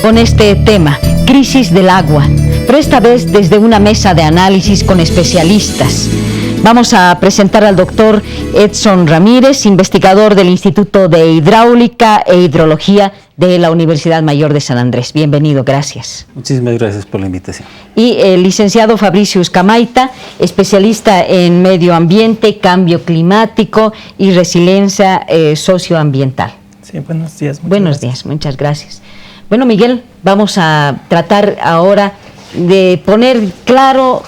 con este tema, crisis del agua, pero esta vez desde una mesa de análisis con especialistas. Vamos a presentar al doctor Edson Ramírez, investigador del Instituto de Hidráulica e Hidrología de la Universidad Mayor de San Andrés. Bienvenido, gracias. Muchísimas gracias por la invitación. Y el licenciado Fabricio Escamaita, especialista en medio ambiente, cambio climático y resiliencia socioambiental. Sí, buenos días. Buenos días, muchas gracias. Bueno, Miguel, vamos a tratar ahora de poner claro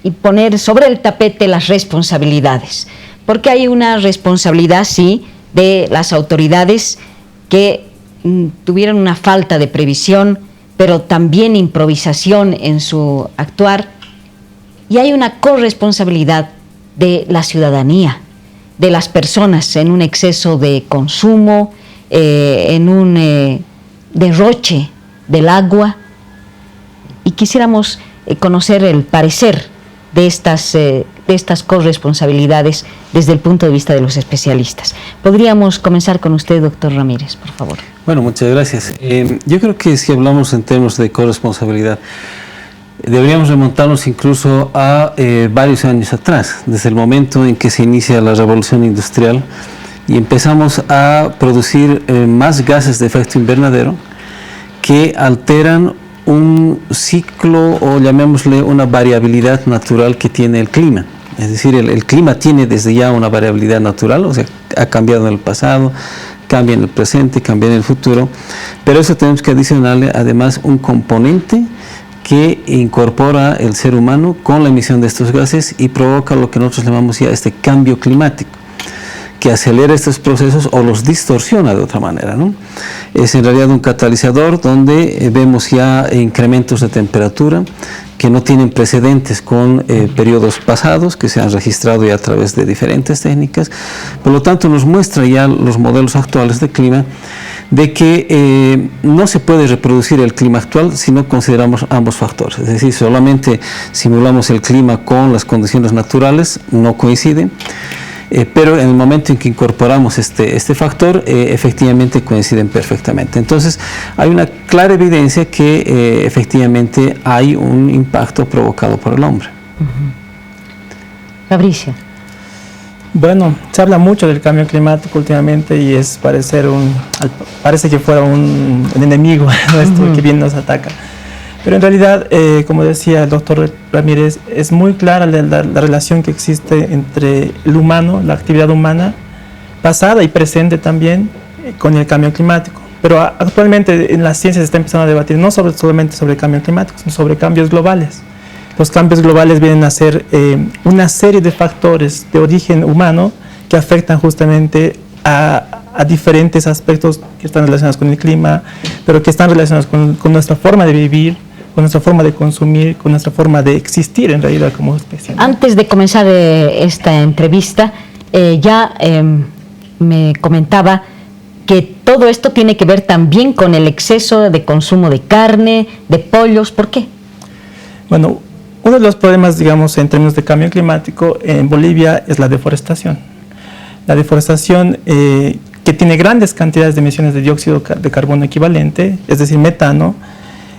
y poner sobre el tapete las responsabilidades, porque hay una responsabilidad, sí, de las autoridades que tuvieron una falta de previsión, pero también improvisación en su actuar, y hay una corresponsabilidad de la ciudadanía, de las personas en un exceso de consumo, en un derroche del agua, y quisiéramos conocer el parecer de estas corresponsabilidades desde el punto de vista de los especialistas. ¿Podríamos comenzar con usted, doctor Ramírez, por favor? Bueno, muchas gracias. Yo creo que si hablamos en términos de corresponsabilidad, deberíamos remontarnos incluso a varios años atrás, desde el momento en que se inicia la revolución industrial y empezamos a producir más gases de efecto invernadero que alteran un ciclo, o llamémosle una variabilidad natural que tiene el clima. Es decir, el clima tiene desde ya una variabilidad natural, o sea, ha cambiado en el pasado, cambia en el presente, cambia en el futuro, pero eso tenemos que adicionarle además un componente que incorpora el ser humano con la emisión de estos gases y provoca lo que nosotros llamamos ya este cambio climático, que acelera estos procesos o los distorsiona de otra manera, ¿no? Es en realidad un catalizador donde vemos ya incrementos de temperatura que no tienen precedentes con periodos pasados, que se han registrado ya a través de diferentes técnicas. Por lo tanto, nos muestra ya los modelos actuales de clima de que no se puede reproducir el clima actual si no consideramos ambos factores. Es decir, solamente simulamos el clima con las condiciones naturales, no coinciden. Pero en el momento en que incorporamos este factor, efectivamente coinciden perfectamente. Entonces, hay una clara evidencia que efectivamente hay un impacto provocado por el hombre. Fabricio. Bueno, se habla mucho del cambio climático últimamente y parece que fuera un enemigo nuestro que bien nos ataca. Pero en realidad, como decía el doctor Ramírez, es muy clara la relación que existe entre el humano, la actividad humana, pasada y presente también, con el cambio climático. Pero actualmente en las ciencias se está empezando a debatir no solamente sobre el cambio climático, sino sobre cambios globales. Los cambios globales vienen a ser una serie de factores de origen humano que afectan justamente a diferentes aspectos que están relacionados con el clima, pero que están relacionados con nuestra forma de vivir, con nuestra forma de consumir, con nuestra forma de existir en realidad como especie. Antes de comenzar esta entrevista, me comentaba que todo esto tiene que ver también con el exceso de consumo de carne, de pollos. ¿Por qué? Bueno, uno de los problemas, digamos, en términos de cambio climático en Bolivia es la deforestación. La deforestación que tiene grandes cantidades de emisiones de dióxido de carbono equivalente, es decir, metano,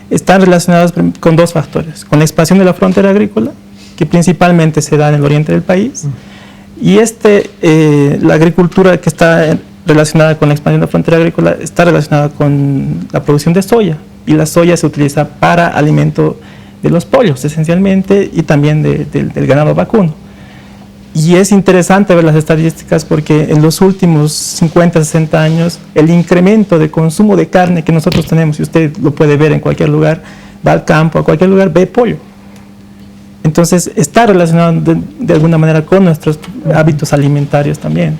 están relacionados con dos factores, con la expansión de la frontera agrícola, que principalmente se da en el oriente del país, y la agricultura que está relacionada con la expansión de la frontera agrícola está relacionada con la producción de soya, y la soya se utiliza para alimento de los pollos esencialmente y también del ganado vacuno. Y es interesante ver las estadísticas porque en los últimos 50, 60 años el incremento de consumo de carne que nosotros tenemos, y usted lo puede ver en cualquier lugar, va al campo, a cualquier lugar, ve pollo. Entonces está relacionado de alguna manera con nuestros hábitos alimentarios también,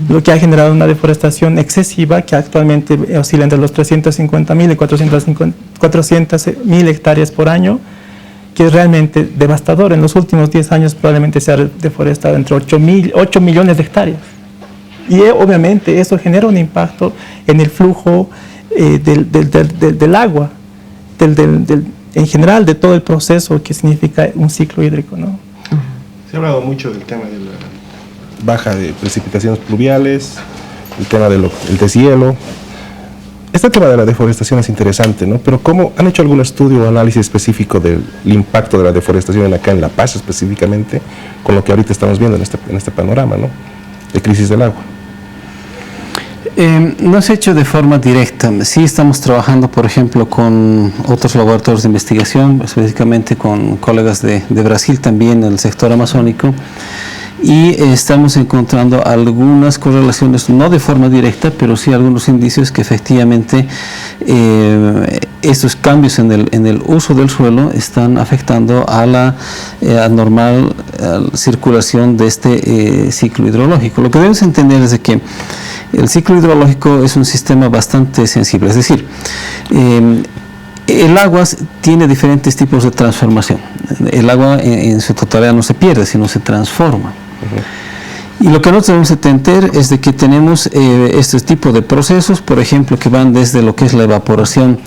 lo que ha generado una deforestación excesiva que actualmente oscila entre los 350.000 y 400.000 hectáreas por año, que es realmente devastador. En los últimos 10 años probablemente se ha deforestado entre 8 millones de hectáreas. Y obviamente eso genera un impacto en el flujo del agua, en general de todo el proceso que significa un ciclo hídrico, ¿no? Se ha hablado mucho del tema de la baja de precipitaciones pluviales, el tema del deshielo, Este tema de la deforestación es interesante, ¿no? Pero ¿cómo han hecho algún estudio o análisis específico del impacto de la deforestación acá en La Paz específicamente, con lo que ahorita estamos viendo en este panorama, ¿no?, de crisis del agua? No se ha hecho de forma directa. Sí estamos trabajando, por ejemplo, con otros laboratorios de investigación, específicamente con colegas de Brasil también en el sector amazónico, y estamos encontrando algunas correlaciones, no de forma directa, pero sí algunos indicios que efectivamente estos cambios en el uso del suelo están afectando a la normal circulación de este ciclo hidrológico. Lo que debemos entender es de que el ciclo hidrológico es un sistema bastante sensible, es decir, el agua tiene diferentes tipos de transformación. El agua en su totalidad no se pierde, sino se transforma. Y lo que nosotros debemos entender es de que tenemos este tipo de procesos, por ejemplo, que van desde lo que es la evaporación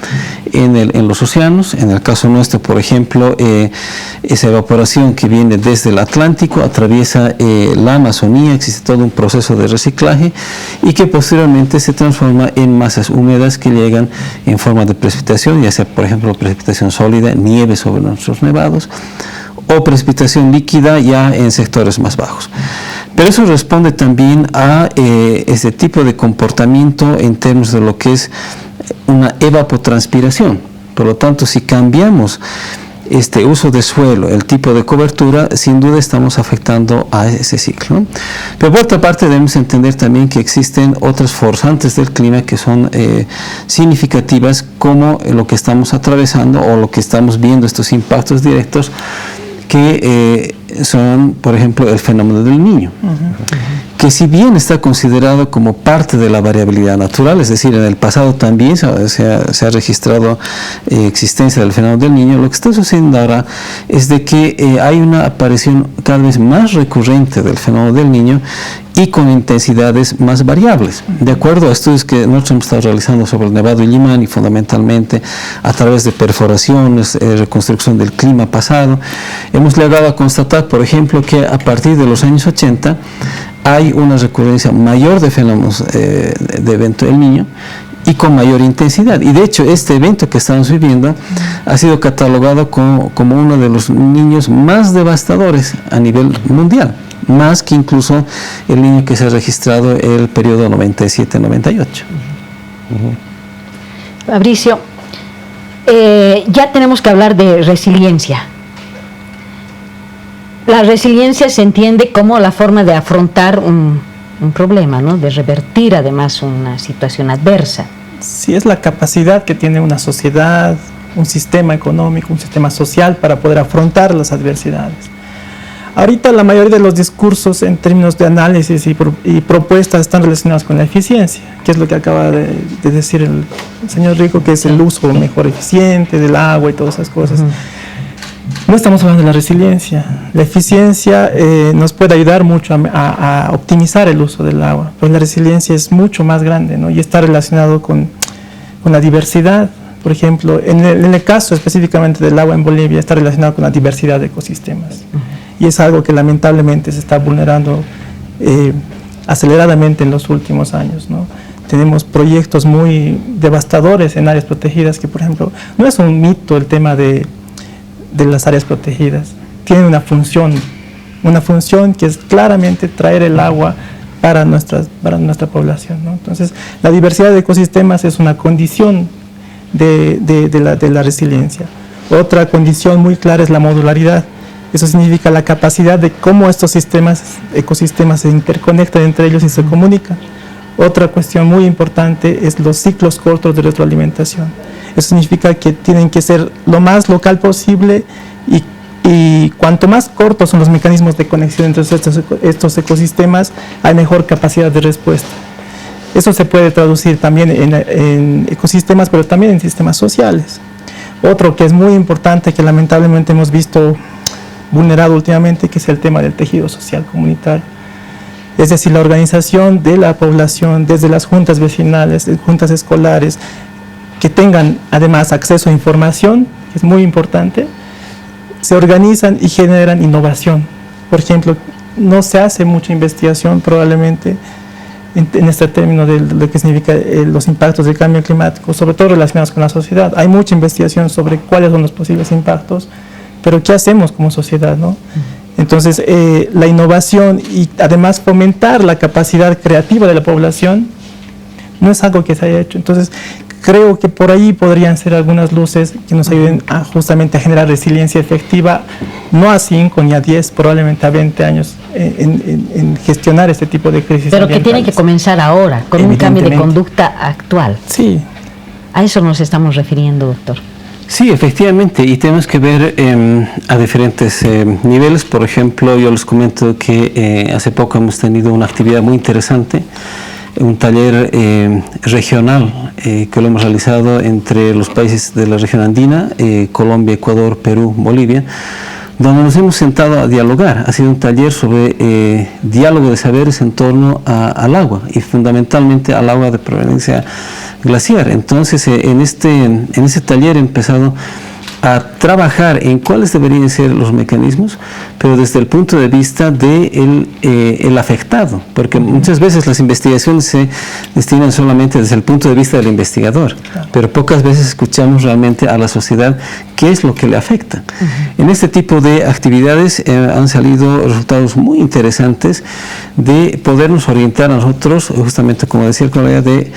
en los océanos. En el caso nuestro, por ejemplo, esa evaporación que viene desde el Atlántico atraviesa la Amazonía, existe todo un proceso de reciclaje y que posteriormente se transforma en masas húmedas que llegan en forma de precipitación, ya sea, por ejemplo, precipitación sólida, nieve sobre nuestros nevados, o precipitación líquida ya en sectores más bajos. Pero eso responde también a este tipo de comportamiento en términos de lo que es una evapotranspiración. Por lo tanto, si cambiamos este uso de suelo, el tipo de cobertura, sin duda estamos afectando a ese ciclo, ¿no? Pero por otra parte debemos entender también que existen otras forzantes del clima que son significativas, como lo que estamos atravesando o lo que estamos viendo, estos impactos directos, que son, por ejemplo, el fenómeno del Niño, que si bien está considerado como parte de la variabilidad natural, es decir, en el pasado también se ha registrado existencia del fenómeno del Niño, lo que está sucediendo ahora es de que hay una aparición cada vez más recurrente del fenómeno del Niño y con intensidades más variables. De acuerdo a estudios que nosotros hemos estado realizando sobre el Nevado Illimani, fundamentalmente a través de perforaciones, reconstrucción del clima pasado, hemos llegado a constatar, por ejemplo, que a partir de los años 80 hay una recurrencia mayor de fenómenos de evento del Niño y con mayor intensidad. Y de hecho, este evento que estamos viviendo ha sido catalogado como uno de los niños más devastadores a nivel mundial, más que incluso el niño que se ha registrado en el periodo 97-98. Fabricio, ya tenemos que hablar de resiliencia. La resiliencia se entiende como la forma de afrontar un problema, ¿no?, de revertir además una situación adversa. Sí, es la capacidad que tiene una sociedad, un sistema económico, un sistema social para poder afrontar las adversidades. Ahorita la mayoría de los discursos en términos de análisis y propuestas están relacionados con la eficiencia, que es lo que acaba de decir el señor Rico, que es el uso mejor eficiente del agua y todas esas cosas. No estamos hablando de la resiliencia. La eficiencia nos puede ayudar mucho a optimizar el uso del agua, pero la resiliencia es mucho más grande, ¿no?, y está relacionado con la diversidad. Por ejemplo, en el caso específicamente del agua en Bolivia, está relacionado con la diversidad de ecosistemas. Y es algo que lamentablemente se está vulnerando aceleradamente en los últimos años, ¿no? Tenemos proyectos muy devastadores en áreas protegidas que, por ejemplo, no es un mito el tema de las áreas protegidas. Tienen una función que es claramente traer el agua para nuestra población, ¿no? Entonces, la diversidad de ecosistemas es una condición de la resiliencia. Otra condición muy clara es la modularidad. Eso significa la capacidad de cómo estos ecosistemas se interconectan entre ellos y se comunican. Otra cuestión muy importante es los ciclos cortos de retroalimentación. Eso significa que tienen que ser lo más local posible y cuanto más cortos son los mecanismos de conexión entre estos ecosistemas, hay mejor capacidad de respuesta. Eso se puede traducir también en ecosistemas, pero también en sistemas sociales. Otro que es muy importante, que lamentablemente hemos visto vulnerado últimamente, que es el tema del tejido social comunitario. Es decir, la organización de la población desde las juntas vecinales, juntas escolares, que tengan además acceso a información, que es muy importante, se organizan y generan innovación. Por ejemplo, no se hace mucha investigación probablemente en este término de lo que significa los impactos del cambio climático, sobre todo relacionados con la sociedad. Hay mucha investigación sobre cuáles son los posibles impactos, pero ¿qué hacemos como sociedad, no? Entonces, la innovación y además fomentar la capacidad creativa de la población no es algo que se haya hecho. Entonces, creo que por ahí podrían ser algunas luces que nos ayuden justamente a generar resiliencia efectiva, no a 5 ni a 10, probablemente a 20 años, en gestionar este tipo de crisis. Pero que tiene que comenzar ahora, con un cambio de conducta actual. Sí. A eso nos estamos refiriendo, doctor. Sí, efectivamente, y tenemos que ver a diferentes niveles. Por ejemplo, yo les comento que hace poco hemos tenido una actividad muy interesante, un taller regional que lo hemos realizado entre los países de la región andina, Colombia, Ecuador, Perú, Bolivia, donde nos hemos sentado a dialogar. Ha sido un taller sobre diálogo de saberes en torno al agua y fundamentalmente al agua de proveniencia glaciar. Entonces, en este taller he empezado a trabajar en cuáles deberían ser los mecanismos, pero desde el punto de vista del el afectado, porque muchas veces las investigaciones se destinan solamente desde el punto de vista del investigador, pero pocas veces escuchamos realmente a la sociedad qué es lo que le afecta. En este tipo de actividades han salido resultados muy interesantes de podernos orientar a nosotros, justamente como decía el colega, de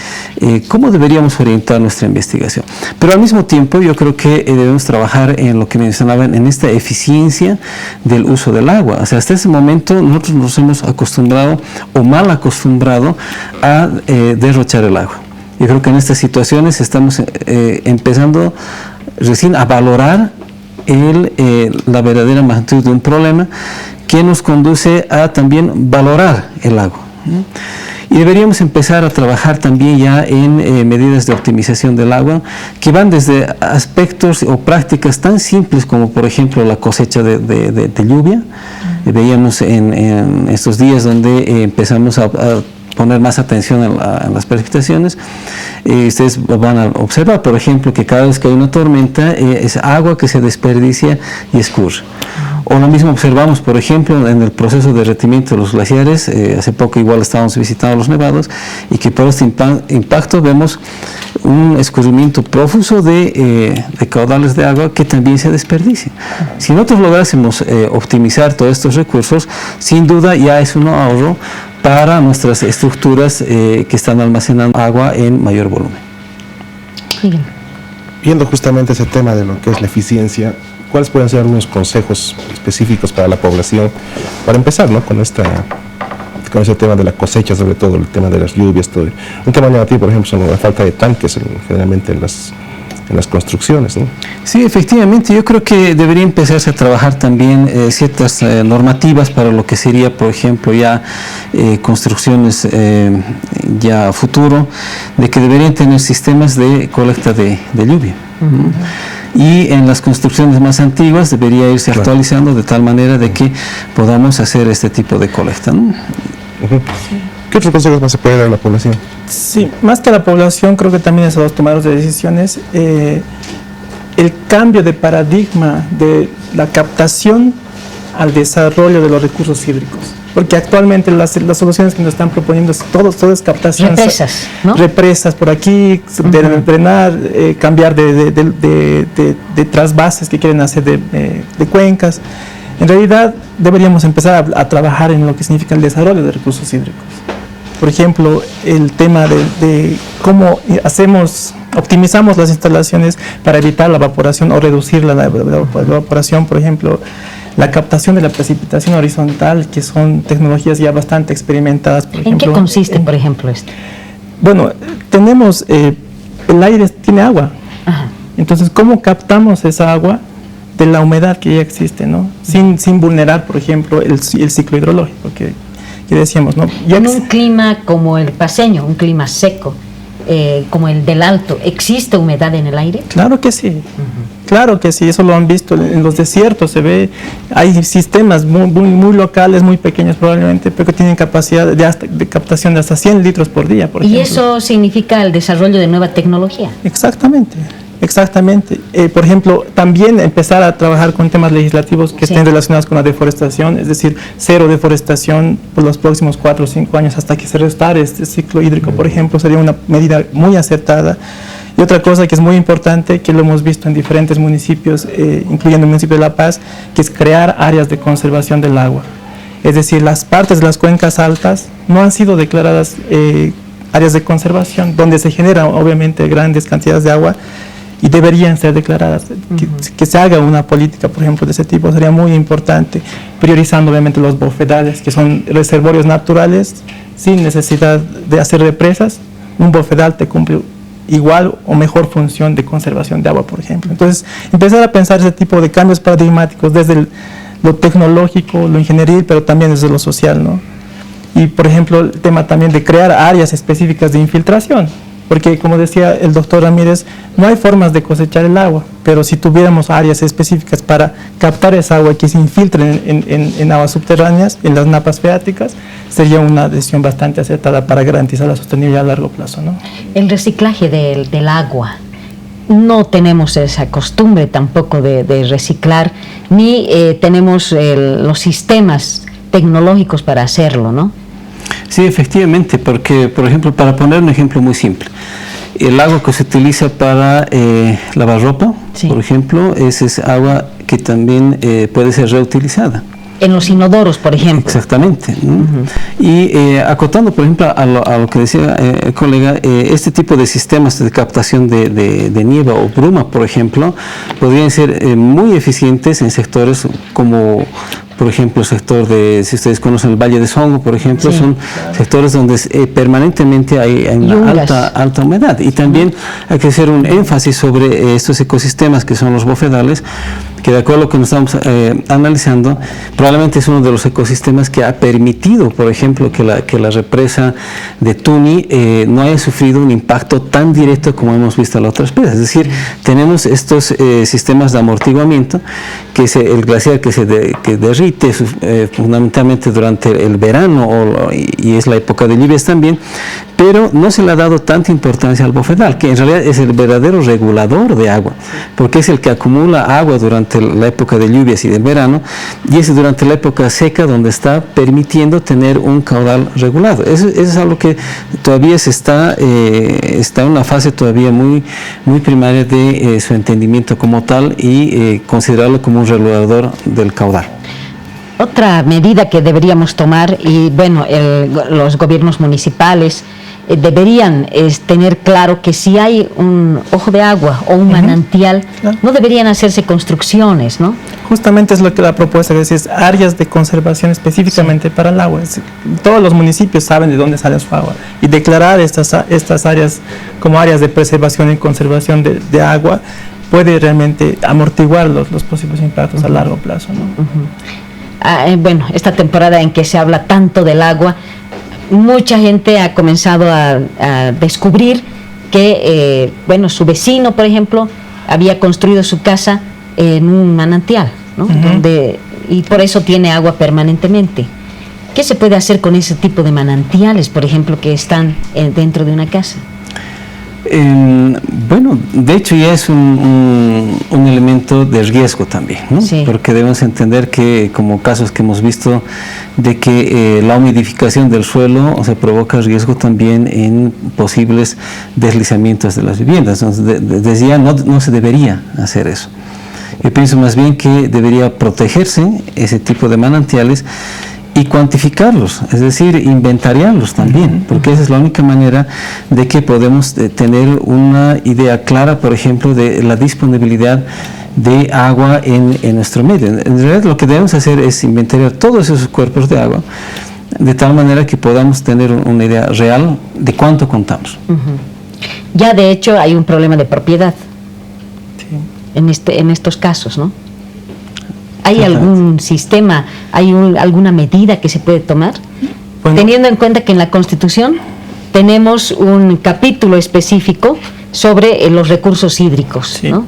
cómo deberíamos orientar nuestra investigación. Pero al mismo tiempo yo creo que debemos trabajar en lo que mencionaban, en esta eficiencia del uso del agua. O sea, hasta ese momento nosotros nos hemos acostumbrado o mal acostumbrado a derrochar el agua. Yo creo que en estas situaciones estamos empezando recién a valorar la verdadera magnitud de un problema que nos conduce a también valorar el agua, ¿no? Y deberíamos empezar a trabajar también ya en medidas de optimización del agua que van desde aspectos o prácticas tan simples como por ejemplo la cosecha de lluvia. Veíamos en estos días donde empezamos a poner más atención en las precipitaciones. Ustedes van a observar, por ejemplo, que cada vez que hay una tormenta es agua que se desperdicia y escurre. O lo mismo observamos, por ejemplo, en el proceso de derretimiento de los glaciares. Hace poco igual estábamos visitando los nevados y que por este impacto vemos un escurrimiento profuso de caudales de agua que también se desperdicia. Si nosotros lográsemos optimizar todos estos recursos, sin duda ya es un ahorro para nuestras estructuras que están almacenando agua en mayor volumen. Viendo justamente ese tema de lo que es la eficiencia, ¿cuáles pueden ser algunos consejos específicos para la población? Para empezar, ¿no?, con ese tema de la cosecha, sobre todo el tema de las lluvias, todo. Un tema llamativo, por ejemplo, son la falta de tanques generalmente en las construcciones, ¿no? Sí, efectivamente, yo creo que debería empezarse a trabajar también ciertas normativas para lo que sería, por ejemplo, ya construcciones ya a futuro, de que deberían tener sistemas de colecta de lluvia. Y en las construcciones más antiguas debería irse actualizando de tal manera de que podamos hacer este tipo de colecta, ¿no? ¿Qué otros consejos más se puede dar a la población? Sí, más que a la población, creo que también es a los tomadores de decisiones, el cambio de paradigma de la captación al desarrollo de los recursos hídricos. Porque actualmente las soluciones que nos están proponiendo todo es captación. Represas, ¿no? Represas por aquí, drenar, cambiar de trasvases que quieren hacer de cuencas. En realidad deberíamos empezar a trabajar en lo que significa el desarrollo de recursos hídricos. Por ejemplo, el tema de cómo optimizamos las instalaciones para evitar la evaporación o reducir la evaporación, por ejemplo, la captación de la precipitación horizontal, que son tecnologías ya bastante experimentadas. Por ejemplo, ¿en qué consiste, por ejemplo, esto? Bueno, tenemos, el aire tiene agua. Ajá. Entonces, ¿cómo captamos esa agua de la humedad que ya existe, ¿no? Sin vulnerar, por ejemplo, el ciclo hidrológico que decíamos, ¿no? En un clima como el paceño, un clima seco, como el del Alto, ¿existe humedad en el aire? Claro que sí. Claro que sí, eso lo han visto en los desiertos, se ve, hay sistemas muy locales, muy pequeños probablemente, pero que tienen capacidad de captación de hasta 100 litros por día, por ejemplo. ¿Y eso significa el desarrollo de nueva tecnología? Exactamente. Exactamente. Por ejemplo, también empezar a trabajar con temas legislativos que estén relacionados con la deforestación, es decir, cero deforestación por los próximos 4 o 5 años hasta que se restaure este ciclo hídrico, por ejemplo, sería una medida muy acertada. Y otra cosa que es muy importante, que lo hemos visto en diferentes municipios, incluyendo el municipio de La Paz, que es crear áreas de conservación del agua. Es decir, las partes de las cuencas altas no han sido declaradas áreas de conservación, donde se generan obviamente grandes cantidades de agua y deberían ser declaradas. Que se haga una política, por ejemplo, de ese tipo sería muy importante, priorizando obviamente los bofedales, que son reservorios naturales, sin necesidad de hacer represas. Un bofedal te cumple igual o mejor función de conservación de agua, por ejemplo. Entonces, empezar a pensar ese tipo de cambios paradigmáticos desde lo tecnológico, lo ingenieril, pero también desde lo social, ¿no? Y, por ejemplo, el tema también de crear áreas específicas de infiltración, porque, como decía el doctor Ramírez, no hay formas de cosechar el agua, pero si tuviéramos áreas específicas para captar esa agua que se infiltre en aguas subterráneas, en las napas freáticas, sería una decisión bastante acertada para garantizar la sostenibilidad a largo plazo, ¿no? El reciclaje del agua. No tenemos esa costumbre tampoco de reciclar, ni tenemos los sistemas tecnológicos para hacerlo, ¿no? Sí, efectivamente, porque, por ejemplo, para poner un ejemplo muy simple, el agua que se utiliza para lavar ropa, por ejemplo, es agua que también puede ser reutilizada. En los inodoros, por ejemplo. Exactamente. Y acotando, por ejemplo, a lo que decía el colega, este tipo de sistemas de captación de nieve o bruma, por ejemplo, podrían ser muy eficientes en sectores como, por ejemplo, el sector de, si ustedes conocen el Valle de Songo, por ejemplo, son sectores donde permanentemente hay una alta humedad. Y también hay que hacer un énfasis sobre estos ecosistemas que son los bofedales, que de acuerdo a lo que nos estamos analizando, probablemente es uno de los ecosistemas que ha permitido, por ejemplo, que la represa de Tuni no haya sufrido un impacto tan directo como hemos visto en las otras presas. Es decir, tenemos estos sistemas de amortiguamiento, que es el glaciar que derrite fundamentalmente durante el verano y es la época de lluvias también, pero no se le ha dado tanta importancia al bofedal, que en realidad es el verdadero regulador de agua, porque es el que acumula agua durante la época de lluvias y del verano, y es durante la época seca donde está permitiendo tener un caudal regulado. Eso es algo que todavía está en una fase todavía muy primaria de su entendimiento como tal y considerarlo como un regulador del caudal. Otra medida que deberíamos tomar, y bueno, los gobiernos municipales deberían tener claro que si hay un ojo de agua o un manantial, no deberían hacerse construcciones, ¿no? Justamente es lo que la propuesta que decía, es áreas de conservación específicamente para el agua. Todos los municipios saben de dónde sale su agua, y declarar estas áreas como áreas de preservación y conservación de agua puede realmente amortiguar los posibles impactos a largo plazo, ¿no? Bueno, esta temporada en que se habla tanto del agua, mucha gente ha comenzado a descubrir que, bueno, su vecino, por ejemplo, había construido su casa en un manantial, ¿no? Y por eso tiene agua permanentemente. ¿Qué se puede hacer con ese tipo de manantiales, por ejemplo, que están dentro de una casa? Bueno, de hecho ya es un elemento de riesgo también, ¿no? Porque debemos entender que, como casos que hemos visto, de que la humidificación del suelo provoca riesgo también en posibles deslizamientos de las viviendas. Entonces, desde ya no se debería hacer eso. Yo pienso más bien que debería protegerse ese tipo de manantiales y cuantificarlos, es decir, inventariarlos también, porque esa es la única manera de que podemos tener una idea clara, por ejemplo, de la disponibilidad de agua en nuestro medio. En realidad lo que debemos hacer es inventariar todos esos cuerpos de agua, de tal manera que podamos tener una idea real de cuánto contamos. Ya de hecho hay un problema de propiedad en estos casos, ¿no? ¿Hay algún sistema, alguna medida que se puede tomar? Bueno, teniendo en cuenta que en la Constitución tenemos un capítulo específico sobre los recursos hídricos, ¿no?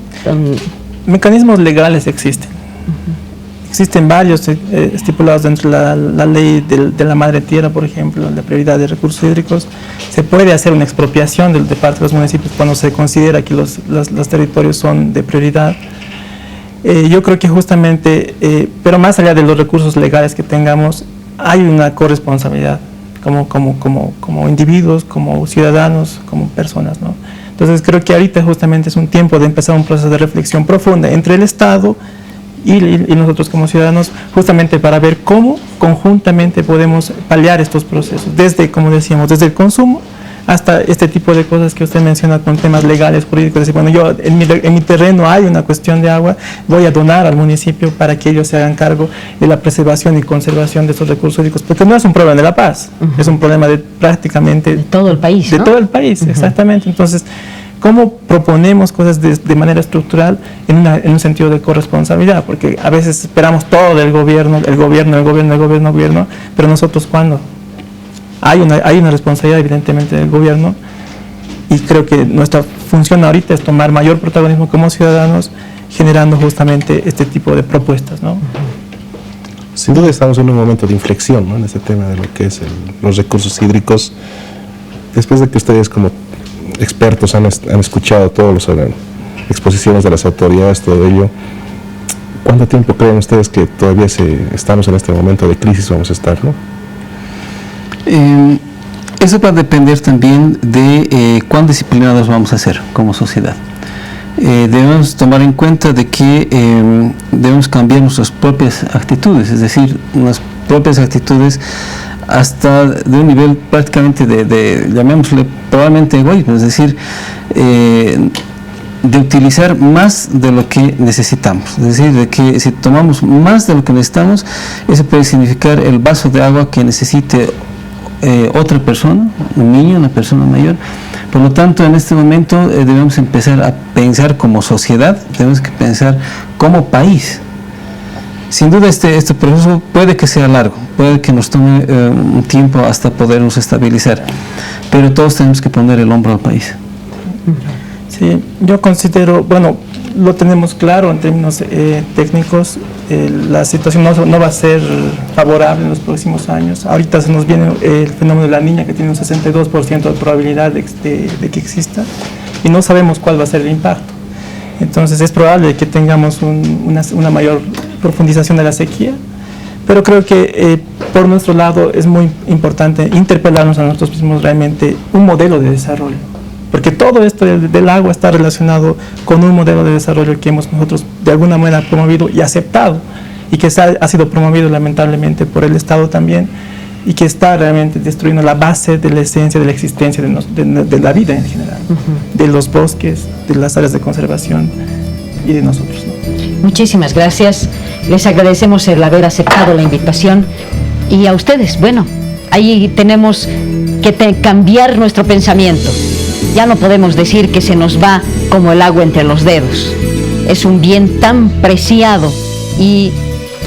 Mecanismos legales existen. existen varios estipulados dentro de la ley de la madre tierra, por ejemplo, la prioridad de recursos hídricos. Se puede hacer una expropiación de parte de los municipios cuando se considera que los territorios son de prioridad. Yo creo que justamente, pero más allá de los recursos legales que tengamos, hay una corresponsabilidad como individuos, como ciudadanos, como personas, ¿no? Entonces creo que ahorita justamente es un tiempo de empezar un proceso de reflexión profunda entre el Estado y nosotros como ciudadanos, justamente para ver cómo conjuntamente podemos paliar estos procesos, desde, como decíamos, desde el consumo hasta este tipo de cosas que usted menciona con temas legales, jurídicos. Decir, bueno, yo en mi terreno hay una cuestión de agua, voy a donar al municipio para que ellos se hagan cargo de la preservación y conservación de estos recursos hídricos, porque no es un problema de La Paz, es un problema de prácticamente... De todo el país, De ¿no? todo el país, exactamente. Entonces, ¿cómo proponemos cosas de manera estructural en un sentido de corresponsabilidad? Porque a veces esperamos todo del gobierno, el gobierno, pero nosotros, ¿cuándo? Hay una responsabilidad evidentemente del gobierno, y creo que nuestra función ahorita es tomar mayor protagonismo como ciudadanos, generando justamente este tipo de propuestas, ¿no? Sin duda estamos en un momento de inflexión, ¿no?, en este tema de lo que es los recursos hídricos. Después de que ustedes como expertos han escuchado todas las exposiciones de las autoridades, todo ello, ¿cuánto tiempo creen ustedes que todavía estamos en este momento de crisis vamos a estar, ¿no? Eso va a depender también de cuán disciplinados vamos a ser como sociedad. Debemos tomar en cuenta de que debemos cambiar nuestras propias actitudes, es decir, unas propias actitudes hasta de un nivel prácticamente de llamémosle probablemente egoísmo, es decir, de utilizar más de lo que necesitamos, es decir, de que si tomamos más de lo que necesitamos, eso puede significar el vaso de agua que necesite otra persona, un niño, una persona mayor. Por lo tanto, en este momento debemos empezar a pensar como sociedad, debemos que pensar como país. Sin duda este proceso puede que sea largo, puede que nos tome un tiempo hasta podernos estabilizar, pero todos tenemos que poner el hombro al país. Sí, yo considero, bueno, lo tenemos claro en términos técnicos, la situación no va a ser favorable en los próximos años. Ahorita se nos viene el fenómeno de la Niña, que tiene un 62% de probabilidad de que exista, y no sabemos cuál va a ser el impacto. Entonces es probable que tengamos una mayor profundización de la sequía, pero creo que por nuestro lado es muy importante interpelarnos a nosotros mismos realmente un modelo de desarrollo, porque todo esto del agua está relacionado con un modelo de desarrollo que hemos nosotros de alguna manera promovido y aceptado, y que ha sido promovido lamentablemente por el Estado también, y que está realmente destruyendo la base de la esencia de la existencia de la vida en general, de los bosques, de las áreas de conservación y de nosotros, ¿no? Muchísimas gracias. Les agradecemos el haber aceptado la invitación, y a ustedes, bueno, ahí tenemos que cambiar nuestro pensamiento. Ya no podemos decir que se nos va como el agua entre los dedos. Es un bien tan preciado y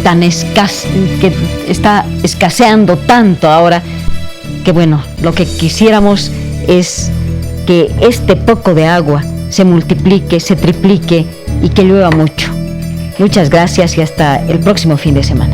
tan escaso, que está escaseando tanto ahora, que bueno, lo que quisiéramos es que este poco de agua se multiplique, se triplique y que llueva mucho. Muchas gracias y hasta el próximo fin de semana.